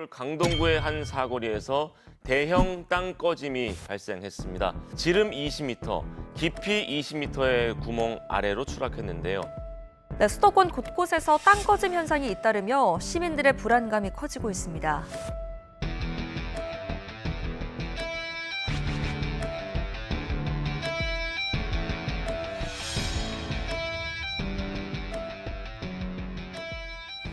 서울 강동구의 한 사거리에서 대형 땅 꺼짐이 발생했습니다. 지름 20m, 깊이 20m의 구멍 아래로 추락했는데요. 네, 수도권 곳곳에서 땅 꺼짐 현상이 잇따르며 시민들의 불안감이 커지고 있습니다.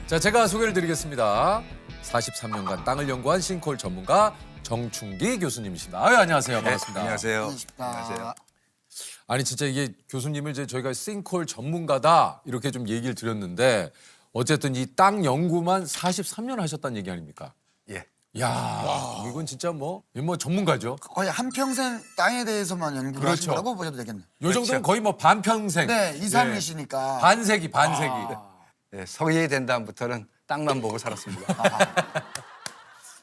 자, 제가 소개를 드리겠습니다. 43년간 땅을 연구한 싱크홀 전문가 정충기 교수님이십니다. 아유, 안녕하세요. 반갑습니다. 안녕하세요. 안녕하세요. 아니, 진짜 이게 교수님을 이제 저희가 싱크홀 전문가다 이렇게 좀 얘기를 드렸는데 어쨌든 이 땅 연구만 43년 하셨다는 얘기 아닙니까? 예. 야, 이건 진짜 뭐 전문가죠. 거의 한평생 땅에 대해서만 연구를 그렇죠. 하신 거라고 보셔도 되겠네요. 요 정도는 거의 뭐 반평생. 네, 이상이시니까. 반세기. 네, 성인이 된 다음부터는 땅만 보고 살았습니다.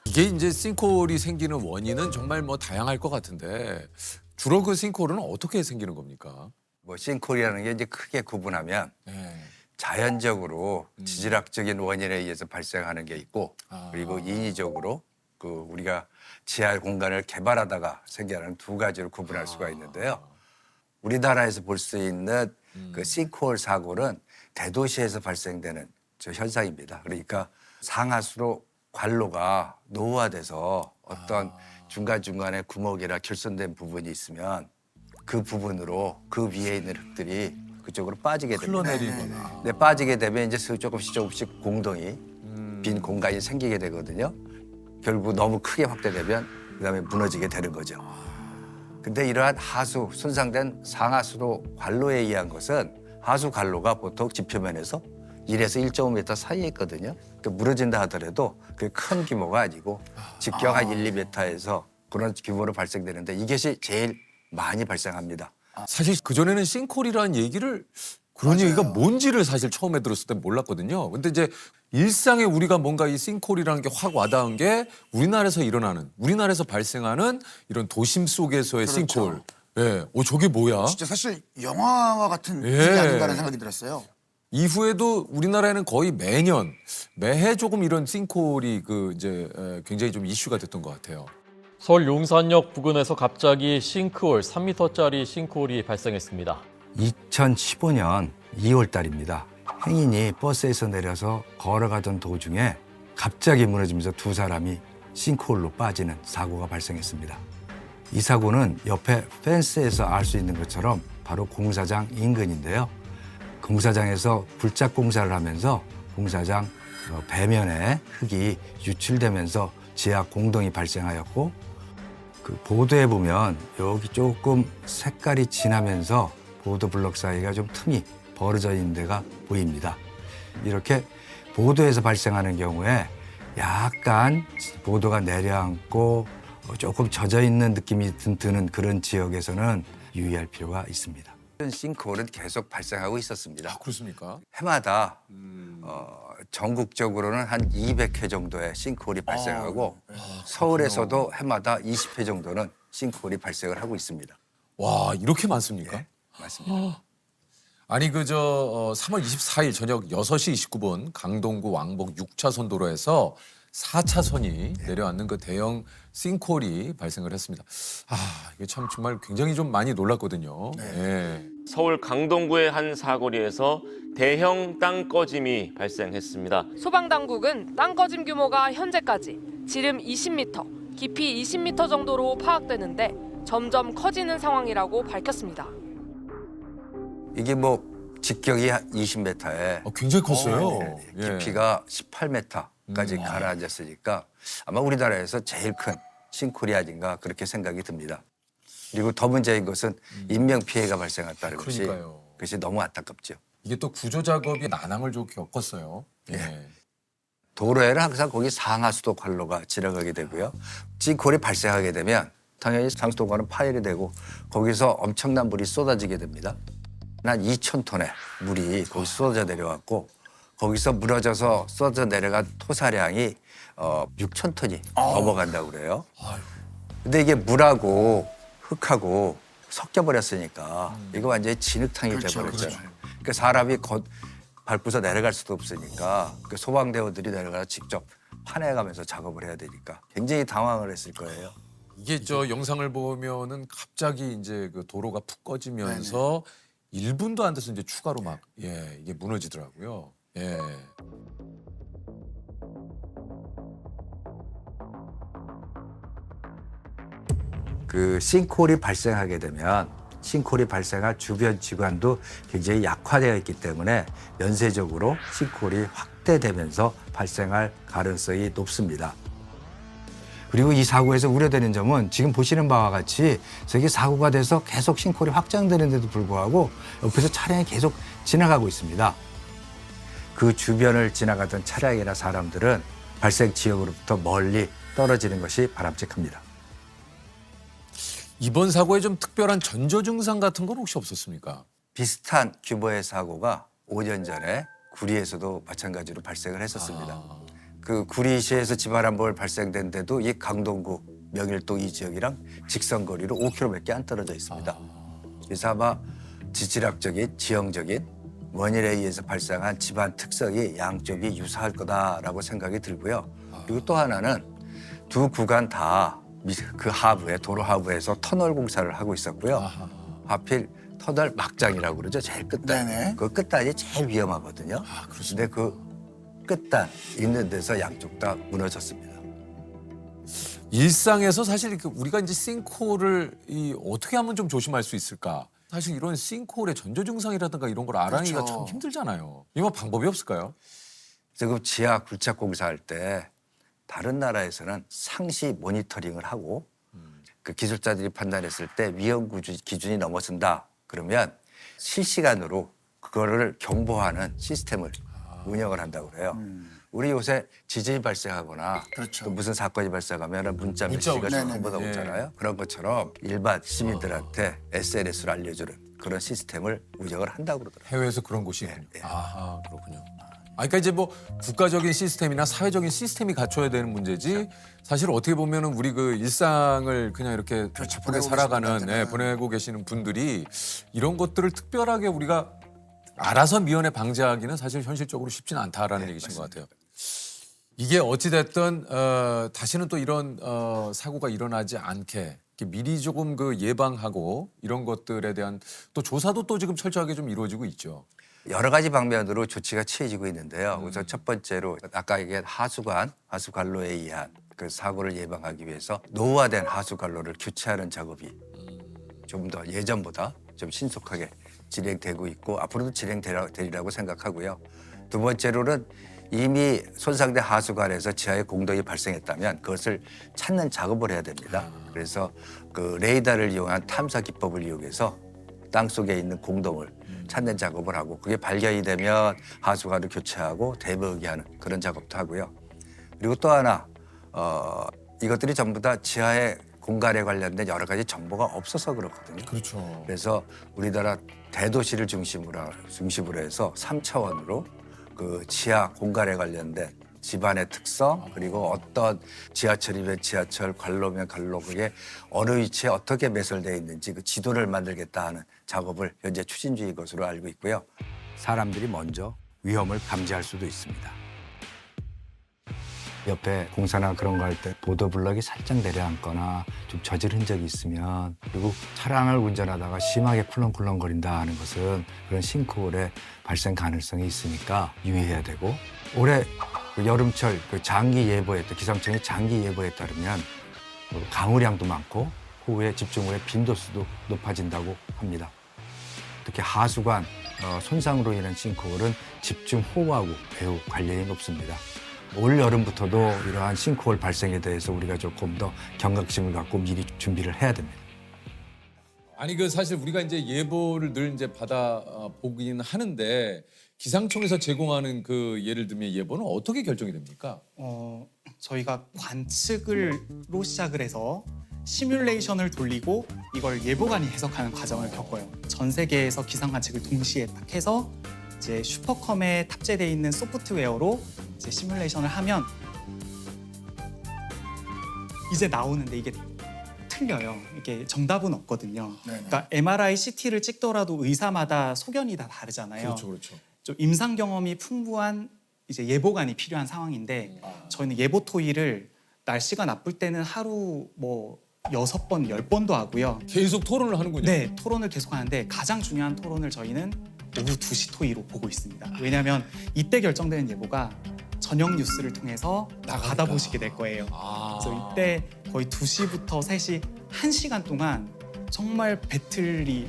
이게 이제 싱크홀이 생기는 원인은 정말 뭐 다양할 것 같은데 주로 그 싱크홀은 어떻게 생기는 겁니까? 뭐 싱크홀이라는 게 이제 크게 구분하면 네. 자연적으로 지질학적인 원인에 의해서 발생하는 게 있고 그리고 인위적으로 그 우리가 지하 공간을 개발하다가 생겨나는 두 가지로 구분할 수가 있는데요. 우리나라에서 볼 수 있는 그 싱크홀 사고는 대도시에서 발생되는 저 현상입니다. 그러니까 상하수로 관로가 노후화돼서 어떤 중간중간에 구멍이나 결손된 부분이 있으면 그 부분으로 그 위에 있는 흙들이 그쪽으로 빠지게 됩니다. 흘러내리거나. 네, 빠지게 되면 이제 조금씩 공동이 빈 공간이 생기게 되거든요. 결국 너무 크게 확대되면 그다음에 무너지게 되는 거죠. 근데 이러한 하수, 손상된 상하수로 관로에 의한 것은 하수 관로가 보통 지표면에서 1에서 1.5m 사이에 있거든요. 그러니까 무너진다 하더라도 그게 큰 규모가 아니고 직경 한 1, 2m에서 그런 규모로 발생되는데 이것이 제일 많이 발생합니다. 사실 그전에는 싱크홀이라는 얘기를 그런 얘기가 뭔지를 사실 처음에 들었을 때 몰랐거든요. 근데 이제 일상에 우리가 뭔가 이 싱크홀이라는 게 확 와닿은 게 우리나라에서 발생하는 이런 도심 속에서의 그렇죠. 싱크홀. 예. 저게 뭐야? 진짜 사실 영화와 같은 예. 일이 아닌가라는 생각이 들었어요. 이후에도 우리나라에는 거의 매해 조금 이런 싱크홀이 굉장히 좀 이슈가 됐던 것 같아요. 서울 용산역 부근에서 갑자기 싱크홀, 3m짜리 싱크홀이 발생했습니다. 2015년 2월 달입니다. 행인이 버스에서 내려서 걸어가던 도중에 갑자기 무너지면서 두 사람이 싱크홀로 빠지는 사고가 발생했습니다. 이 사고는 옆에 펜스에서 알 수 있는 것처럼 바로 공사장 인근인데요. 공사장에서 불작 공사를 하면서 공사장 배면에 흙이 유출되면서 지하 공동이 발생하였고 그 보도에 보면 여기 조금 색깔이 진하면서 보도 블록 사이가 좀 틈이 벌어져 있는 데가 보입니다. 이렇게 보도에서 발생하는 경우에 약간 보도가 내려앉고 조금 젖어 있는 느낌이 드는 그런 지역에서는 유의할 필요가 있습니다. 싱크홀은 계속 발생하고 있었습니다. 그렇습니까? 해마다 전국적으로는 한 200회 정도의 싱크홀이 발생하고 서울에서도 해마다 20회 정도는 싱크홀이 발생을 하고 있습니다. 와, 이렇게 많습니까? 네, 맞습니다. 아니 3월 24일 저녁 6시 29분 강동구 왕복 6차선 도로에서 4차선이 내려앉는 그 대형 싱크홀이 발생을 했습니다. 이게 참 정말 굉장히 좀 많이 놀랐거든요. 예. 서울 강동구의 한 사거리에서 대형 땅 꺼짐이 발생했습니다. 소방당국은 땅 꺼짐 규모가 현재까지 지름 20m, 깊이 20m 정도로 파악되는데 점점 커지는 상황이라고 밝혔습니다. 이게 뭐 직경이 20m에 굉장히 컸어요. 예. 깊이가 18m까지 가라앉았으니까 아마 우리나라에서 제일 큰 싱크홀이 아닌가 그렇게 생각이 듭니다. 그리고 더 문제인 것은 인명피해가 발생했다는 그러니까요. 것이 너무 안타깝죠. 이게 또 구조 작업이 난항을 좀 겪었어요. 예. 도로에는 항상 거기 상하수도 관로가 지나가게 되고요. 싱크홀이 발생하게 되면 당연히 상수도관은 파열이 되고 거기서 엄청난 물이 쏟아지게 됩니다. 한 2,000톤의 물이 거기 쏟아져 내려왔고 거기서 무너져서 쏟아져 내려간 토사량이 6,000톤이 넘어간다고 그래요. 근데 이게 물하고 흙하고 섞여버렸으니까 이거 완전히 진흙탕이 돼버렸잖아요. 그러니까 사람이 밟고서 내려갈 수도 없으니까 그 소방대원들이 내려가서 직접 화내가면서 작업을 해야 되니까 굉장히 당황을 했을 거예요. 이게 저 영상을 보면은 갑자기 이제 그 도로가 푹 꺼지면서 1분도 안 돼서 이제 추가로 막 이게 무너지더라고요. 예. 그 싱크홀이 발생하게 되면 싱크홀이 발생할 주변 지관도 굉장히 약화되어 있기 때문에 연쇄적으로 싱크홀이 확대되면서 발생할 가능성이 높습니다. 그리고 이 사고에서 우려되는 점은 지금 보시는 바와 같이 저게 사고가 돼서 계속 싱크홀이 확장되는데도 불구하고 옆에서 차량이 계속 지나가고 있습니다. 그 주변을 지나가던 차량이나 사람들은 발생 지역으로부터 멀리 떨어지는 것이 바람직합니다. 이번 사고에 좀 특별한 전조 증상 같은 건 혹시 없었습니까? 비슷한 규모의 사고가 5년 전에 구리에서도 마찬가지로 발생을 했었습니다. 그 구리시에서 집안암벌 발생된 데도 이 강동구 명일동 이 지역이랑 직선거리로 5km밖에 안 떨어져 있습니다. 그래서 아마 지질학적인 지형적인 원인에 의해서 발생한 집안 특성이 양쪽이 유사할 거다라고 생각이 들고요. 그리고 또 하나는 두 구간 다 그 하부에 도로 하부에서 터널 공사를 하고 있었고요. 하필 터널 막장이라고 그러죠. 제일 끝단. 네네. 그 끝단이 제일 위험하거든요. 근데 그 끝단 있는 데서 양쪽 다 무너졌습니다. 일상에서 사실 우리가 이제 싱크홀을 어떻게 하면 좀 조심할 수 있을까? 사실 이런 싱크홀의 전조 증상이라든가 이런 걸 알아내기가 그렇죠. 참 힘들잖아요. 이거 방법이 없을까요? 지금 지하 굴착 공사할 때 다른 나라에서는 상시 모니터링을 하고 그 기술자들이 판단했을 때 위험 기준이 넘어선다 그러면 실시간으로 그거를 경보하는 시스템을 운영을 한다고 그래요. 우리 요새 지진이 발생하거나 그렇죠. 또 무슨 사건이 발생하면 문자 문자 메시지가 오죠. 전부 다 네네. 오잖아요. 그런 것처럼 일반 시민들한테 SNS를 알려주는 그런 시스템을 운영을 한다고 그러더라고요. 해외에서 그런 곳이 있군요. 네. 아, 그렇군요. 그러니까 이제 뭐 국가적인 시스템이나 사회적인 시스템이 갖춰야 되는 문제지 사실 어떻게 보면은 우리 그 일상을 그냥 이렇게 그렇죠. 바쁘게 보내고 살아가는 계시는 분들은. 보내고 계시는 분들이 이런 것들을 특별하게 우리가 알아서 미연에 방지하기는 사실 현실적으로 쉽지는 않다라는 얘기신 것 같아요. 이게 어찌됐든 다시는 또 이런 사고가 일어나지 않게 이렇게 미리 조금 그 예방하고 이런 것들에 대한 또 조사도 또 지금 철저하게 좀 이루어지고 있죠. 여러 가지 방면으로 조치가 취해지고 있는데요. 우선 첫 번째로 아까 얘기한 하수관로에 의한 그 사고를 예방하기 위해서 노후화된 하수관로를 교체하는 작업이 좀 더 예전보다 좀 신속하게 진행되고 있고 앞으로도 진행되리라고 생각하고요. 두 번째로는 이미 손상된 하수관에서 지하에 공동이 발생했다면 그것을 찾는 작업을 해야 됩니다. 그래서 그 레이더를 이용한 탐사 기법을 이용해서 땅 속에 있는 공동을 찾는 작업을 하고 그게 발견이 되면 하수관을 교체하고 대부하는 그런 작업도 하고요. 그리고 또 하나 이것들이 전부 다 지하의 공간에 관련된 여러 가지 정보가 없어서 그렇거든요. 그렇죠. 그래서 우리나라 대도시를 중심으로 해서 3차원으로 그 지하 공간에 관련된 집안의 특성 그리고 어떤 지하철이면 지하철, 관로면 관로 그게 어느 위치에 어떻게 매설되어 있는지 그 지도를 만들겠다 하는 작업을 현재 추진 중인 것으로 알고 있고요. 사람들이 먼저 위험을 감지할 수도 있습니다. 옆에 공사나 그런 거 할 때 보도블럭이 살짝 내려앉거나 좀 젖을 흔적이 있으면 그리고 차량을 운전하다가 심하게 쿨렁쿨렁거린다 하는 것은 그런 싱크홀의 발생 가능성이 있으니까 유의해야 되고 올해 그 여름철 그 장기 예보에 기상청의 장기 예보에 따르면 강우량도 많고 호우의 집중호우의 빈도수도 높아진다고 합니다. 특히 하수관 손상으로 인한 싱크홀은 집중호우하고 매우 관련이 높습니다. 올 여름부터도 이러한 싱크홀 발생에 대해서 우리가 조금 더 경각심을 갖고 미리 준비를 해야 됩니다. 아니 그 사실 우리가 이제 예보를 늘 이제 받아 보기는 하는데 기상청에서 제공하는 예를 들면 예보는 어떻게 결정이 됩니까? 저희가 관측으로 시작을 해서 시뮬레이션을 돌리고 이걸 예보관이 해석하는 과정을 겪어요. 전 세계에서 기상 관측을 동시에 딱 해서 이제 슈퍼컴에 탑재되어 있는 소프트웨어로 이제 시뮬레이션을 하면 이제 나오는데 이게 틀려요. 이게 정답은 없거든요. 네네. 그러니까 MRI, CT를 찍더라도 의사마다 소견이 다 다르잖아요. 그렇죠. 좀 임상 경험이 풍부한 이제 예보관이 필요한 상황인데 저희는 예보 토의를 날씨가 나쁠 때는 하루 뭐 6번, 10번도 하고요. 계속 토론을 하는군요. 네, 토론을 계속 하는데 가장 중요한 토론을 저희는 오후 2시 토의로 보고 있습니다. 왜냐하면 이때 결정되는 예보가 저녁 뉴스를 통해서 받아보시게 될 거예요. 그래서 이때 거의 2시부터 3시 1시간 동안 정말 배틀이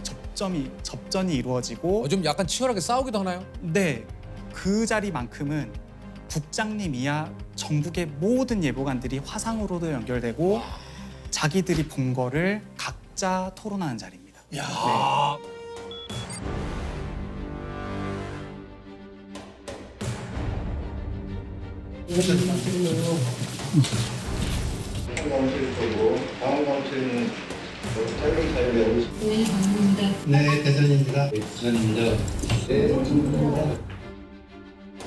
접전이 이루어지고 좀 약간 치열하게 싸우기도 하나요? 네, 그 자리만큼은 국장님 이하 전국의 모든 예보관들이 화상으로도 연결되고 자기들이 본 거를 각자 토론하는 자리입니다. 네. 다음 가운데는 짧은 사연을 네, 대전입니다. 부산입니다. 네, 부산입니다.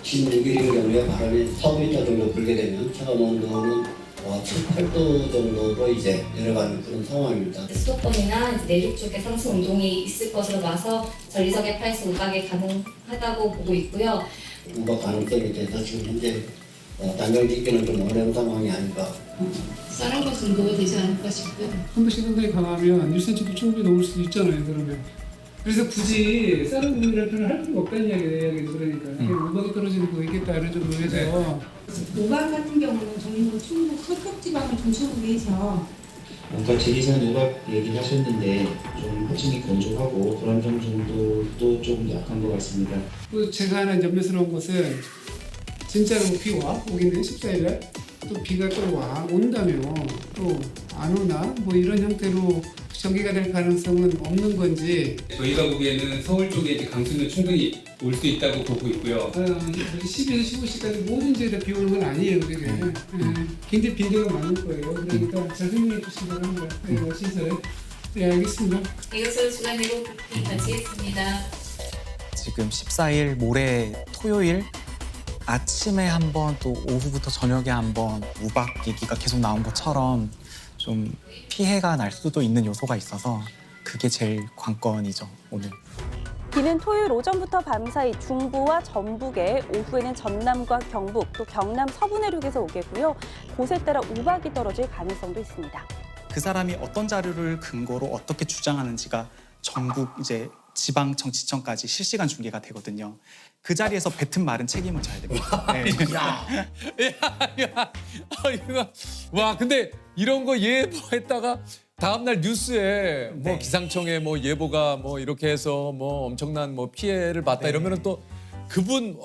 16일인 경우에 바람이 4m 정도 불게 되면 체감 온도는 7, 8도 정도로 이제 내려가는 그런 상황입니다. 수도권이나 이제 내륙 쪽에 상승 운동이 있을 것으로 봐서 전리석의 파에서 우박이 가능하다고 보고 있고요. 우박 가능성에 대해서 지금 현재 단정 짓기는 좀 어려운 상황이 아닌가. 쌀한바 정도가 되지 않을까 싶고요. 한 번씩 상당히 강하면 1cm도 충분히 넘을 수도 있잖아요. 그러면. 그래서 굳이 쌀은 구름이라는 표현을 할 필요가 없다는 이야기예요. 그러니까 우박이 떨어지는 거 있겠다 이런 정도 해서. 우박 같은 경우는 저희는 충북 서쪽지방을 중심으로 해서 아까 지리산 우박 얘기를 하셨는데 좀 호칭이 건조하고 불안정 정도도 좀 약한 것 같습니다. 또 제가 하나 염려스러운 것은 진짜로 비 와? 오기는 14일날 또 비가 또 와 온다면 또 안 오나? 뭐 이런 형태로 전개가 될 가능성은 없는 건지. 저희가 보기에는 서울 쪽에 이제 강수는 충분히 올 수 있다고 보고 있고요. 10에서 15시까지 모든 지역에 비 오는 건 아니에요, 그게. 굉장히 빈도가 많을 거예요. 그러니까 잘 설명해 주시기 바랍니다. 시설에. 네, 알겠습니다. 이것을 주간으로 발치했습니다. 지금 14일 모레 토요일 아침에 한 번 또 오후부터 저녁에 한 번 우박 얘기가 계속 나온 것처럼 좀 피해가 날 수도 있는 요소가 있어서 그게 제일 관건이죠, 오늘. 비는 토요일 오전부터 밤사이 중부와 전북에, 오후에는 전남과 경북, 또 경남 서부 내륙에서 오겠고요. 곳에 따라 우박이 떨어질 가능성도 있습니다. 그 사람이 어떤 자료를 근거로 어떻게 주장하는지가 전국 이제 지방청, 지청까지 실시간 중계가 되거든요. 그 자리에서 뱉은 말은 책임을 져야 됩니다. 네. 이거 와 근데 이런 거 예보했다가 다음날 뉴스에 뭐 기상청에 뭐 예보가 뭐 이렇게 해서 뭐 엄청난 뭐 피해를 봤다 이러면은 또 그분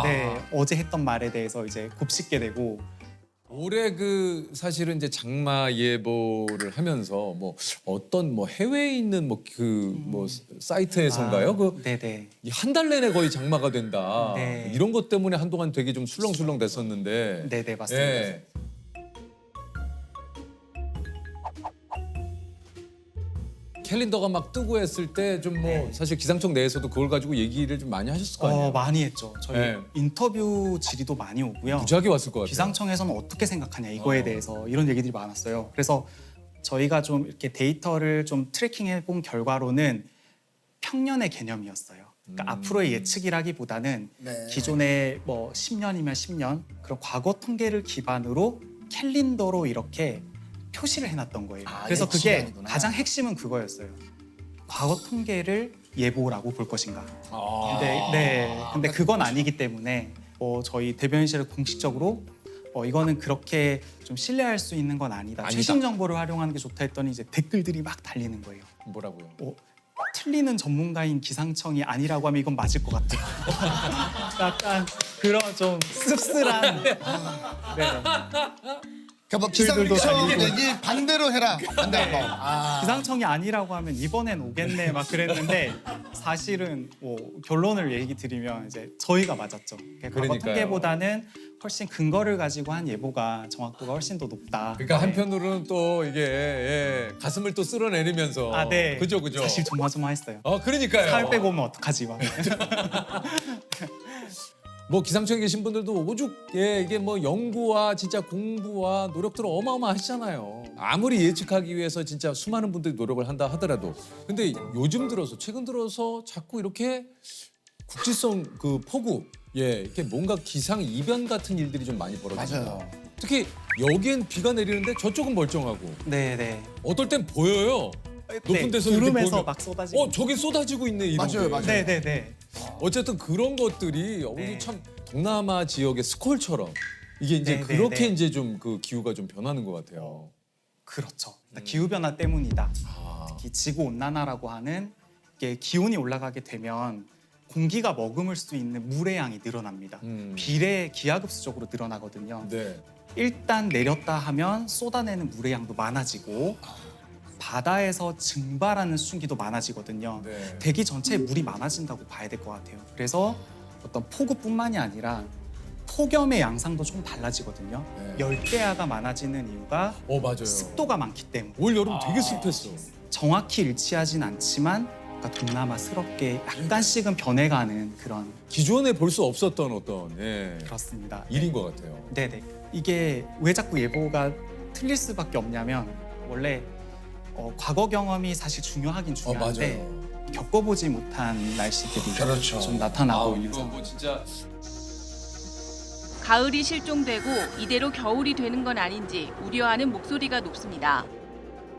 네, 어제 했던 말에 대해서 이제 곱씹게 되고. 올해 그 사실은 이제 장마 예보를 하면서 뭐 어떤 뭐 해외에 있는 뭐 그 뭐 사이트에선가요? 네네. 한 달 내내 거의 장마가 된다. 네. 이런 것 때문에 한동안 되게 좀 술렁술렁 됐었는데. 네네, 맞습니다. 예. 캘린더가 막 뜨고 했을 때 좀 뭐 사실 기상청 내에서도 그걸 가지고 얘기를 좀 많이 하셨을 거 아니에요? 많이 했죠. 저희 네. 인터뷰 질의도 많이 오고요. 무지하게 왔을 것 같아요. 기상청에서는 어떻게 생각하냐 이거에 대해서 이런 얘기들이 많았어요. 그래서 저희가 좀 이렇게 데이터를 좀 트래킹해 본 결과로는 평년의 개념이었어요. 그러니까 앞으로의 예측이라기보다는 기존의 뭐 10년이면 10년 그런 과거 통계를 기반으로 캘린더로 이렇게 표시를 해놨던 거예요. 그래서 그게 예측이 가장 핵심은 그거였어요. 과거 통계를 예보라고 볼 것인가. 근데 그건 아니기 때문에 저희 대변인실을 공식적으로 이거는 그렇게 좀 신뢰할 수 있는 건 아니다. 최신 정보를 활용하는 게 좋다 했더니 이제 댓글들이 막 달리는 거예요. 뭐라고요? 틀리는 전문가인 기상청이 아니라고 하면 이건 맞을 것 같아요. 약간 그런 좀 씁쓸한. 네. 그러니까 뭐 기상청이 되지 반대로 해라. 반대로. 기상청이 아니라고 하면 이번엔 오겠네 막 그랬는데 사실은 뭐 결론을 얘기 드리면 이제 저희가 맞았죠. 과거 통계보다는 훨씬 근거를 가지고 한 예보가 정확도가 훨씬 더 높다. 그러니까 한편으로는 또 이게 가슴을 또 쓸어내리면서 네. 그죠. 사실 조마조마했어요. 그러니까요. 살 빼고 오면 어떡하지 막. 뭐 기상청에 계신 분들도 오죽 이게 뭐 연구와 진짜 공부와 노력들을 어마어마하시잖아요. 아무리 예측하기 위해서 진짜 수많은 분들이 노력을 한다 하더라도 근데 요즘 들어서 최근 들어서 자꾸 이렇게 국지성 그 폭우 예, 이렇게 뭔가 기상 이변 같은 일들이 좀 많이 벌어집니다. 맞아요. 특히 여기엔 비가 내리는데 저쪽은 멀쩡하고 네네. 어떨 땐 보여요. 높은 데서 이렇게 구름에서 보면 막 쏟아지고. 저기 쏟아지고 있네 이런 맞아요, 게. 맞아요. 네네네. 어쨌든 그런 것들이 우리 네. 참 동남아 지역의 스콜처럼 이게 이제 네, 그렇게 네, 네. 이제 좀 그 기후가 좀 변하는 것 같아요. 그렇죠. 기후 변화 때문이다. 아. 특히 지구 온난화라고 하는 이게 기온이 올라가게 되면 공기가 머금을 수 있는 물의 양이 늘어납니다. 비례 기하급수적으로 늘어나거든요. 네. 일단 내렸다 하면 쏟아내는 물의 양도 많아지고 바다에서 증발하는 수증기도 많아지거든요. 네. 대기 전체에 물이 많아진다고 봐야 될 것 같아요. 그래서 어떤 폭우뿐만이 아니라 폭염의 양상도 좀 달라지거든요. 네. 열대야가 많아지는 이유가 맞아요. 습도가 많기 때문에. 올 여름 되게 습했어. 정확히 일치하진 않지만 그러니까 동남아스럽게 약간씩은 변해가는 그런. 기존에 볼 수 없었던 어떤 그렇습니다. 일인 것 같아요. 네네. 이게 왜 자꾸 예보가 틀릴 수밖에 없냐면 원래 과거 경험이 사실 중요하긴 중요한데 맞아요. 겪어보지 못한 날씨들이 그렇죠. 좀 나타나고 있는 이거 상황. 뭐 진짜 가을이 실종되고 이대로 겨울이 되는 건 아닌지 우려하는 목소리가 높습니다.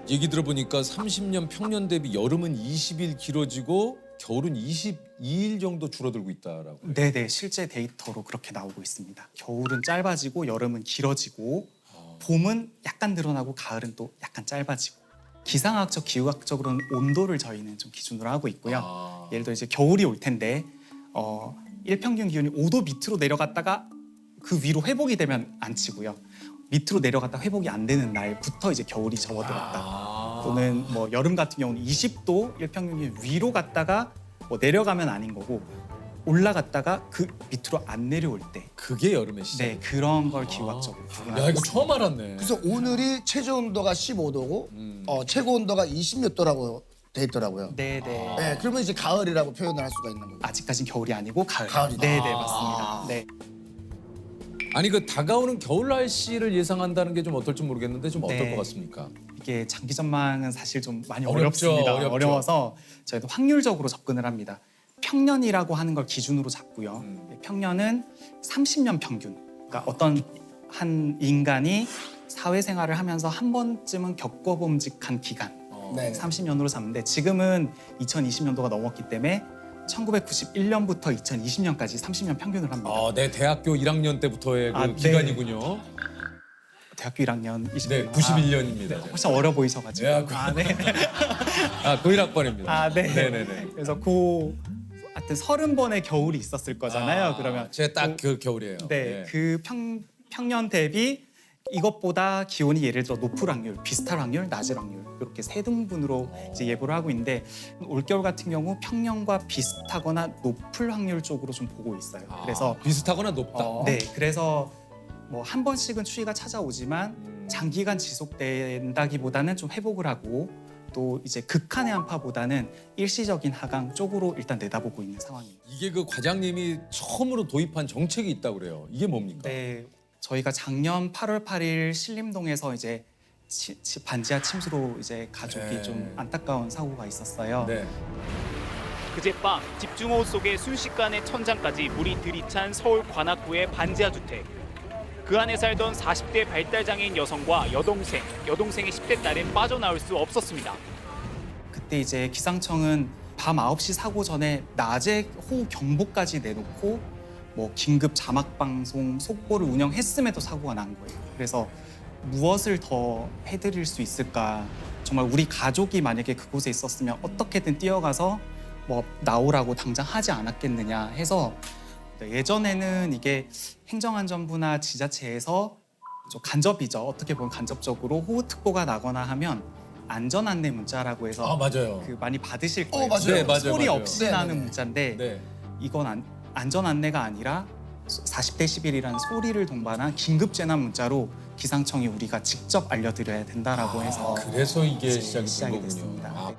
얘기 들어보니까 30년 평년 대비 여름은 20일 길어지고 겨울은 22일 정도 줄어들고 있다라고. 네네, 실제 데이터로 그렇게 나오고 있습니다. 겨울은 짧아지고 여름은 길어지고 봄은 약간 늘어나고 가을은 또 약간 짧아지고. 기상학적, 기후학적으로는 온도를 저희는 좀 기준으로 하고 있고요. 예를 들어 이제 겨울이 올 텐데 일평균 기온이 5도 밑으로 내려갔다가 그 위로 회복이 되면 안 치고요. 밑으로 내려갔다 회복이 안 되는 날부터 이제 겨울이 접어들었다. 또는 뭐 여름 같은 경우는 20도 일평균 기온 위로 갔다가 뭐 내려가면 아닌 거고 올라갔다가 그 밑으로 안 내려올 때. 그게 여름의 시작. 네, 그런 걸 기후학적으로 구분하고 야, 이거 있습니다. 처음 알았네. 그래서 오늘이 최저 온도가 15도고 최고 온도가 20몇 도라고 돼 있더라고요. 네네. 네, 그러면 이제 가을이라고 표현을 할 수가 있는 거예요. 아직까진 겨울이 아니고 가을. 가을이다. 네네, 맞습니다. 네. 아니 그 다가오는 겨울 날씨를 예상한다는 게 좀 어떨지 모르겠는데 좀 어떨 네. 것 같습니까? 이게 장기 전망은 사실 좀 많이 어렵죠, 어렵습니다. 어렵죠. 어려워서 저희도 확률적으로 접근을 합니다. 평년이라고 하는 걸 기준으로 잡고요. 평년은 30년 평균. 그러니까 어떤 한 인간이 사회생활을 하면서 한 번쯤은 겪어봄직한 기간. 네. 30년으로 잡는데 지금은 2020년도가 넘었기 때문에 1991년부터 2020년까지 30년 평균을 합니다. 내 대학교 1학년 때부터의 그 네. 기간이군요. 대학교 1학년 20년. 네, 91년입니다. 훨씬 어려 보이셔가지고. 네, 네. 91학번입니다. 네. 네네네. 그래서 하여튼 30번의 겨울이 있었을 거잖아요. 그러면 제가 딱 그 겨울이에요. 네, 그 평년 대비 이것보다 기온이 예를 들어 높을 확률, 비슷할 확률, 낮을 확률 이렇게 세 등분으로 이제 예보를 하고 있는데 올겨울 같은 경우 평년과 비슷하거나 높을 확률 쪽으로 좀 보고 있어요. 그래서 비슷하거나 높다. 네, 그래서 뭐 한 번씩은 추위가 찾아오지만 장기간 지속된다기보다는 좀 회복을 하고 또 이제 극한의 한파보다는 일시적인 하강 쪽으로 일단 내다보고 있는 상황입니다. 이게 그 과장님이 처음으로 도입한 정책이 있다고 그래요. 이게 뭡니까? 네, 저희가 작년 8월 8일 신림동에서 이제 반지하 침수로 이제 가족이 네. 좀 안타까운 사고가 있었어요. 네. 그제밤 집중호우 속에 순식간에 천장까지 물이 들이찬 서울 관악구의 반지하 주택. 그 안에 살던 40대 발달장애인 여성과 여동생의 10대 딸은 빠져나올 수 없었습니다. 그때 이제 기상청은 밤 9시 사고 전에 낮에 호우 경보까지 내놓고 뭐 긴급 자막 방송 속보를 운영했음에도 사고가 난 거예요. 그래서 무엇을 더 해드릴 수 있을까? 정말 우리 가족이 만약에 그곳에 있었으면 어떻게든 뛰어가서 뭐 나오라고 당장 하지 않았겠느냐 해서 예전에는 이게 행정안전부나 지자체에서 좀 간접이죠. 어떻게 보면 간접적으로 호우특보가 나거나 하면 안전안내 문자라고 해서 맞아요. 그 많이 받으실 거예요. 맞아요. 네, 맞아요, 소리 맞아요. 없이 네, 나는 네. 문자인데 네. 이건 안전안내가 아니라 40대 11이라는 소리를 동반한 긴급재난 문자로 기상청이 우리가 직접 알려드려야 된다라고 해서 그래서 이게 시작이 된 시작이 거군요. 됐습니다.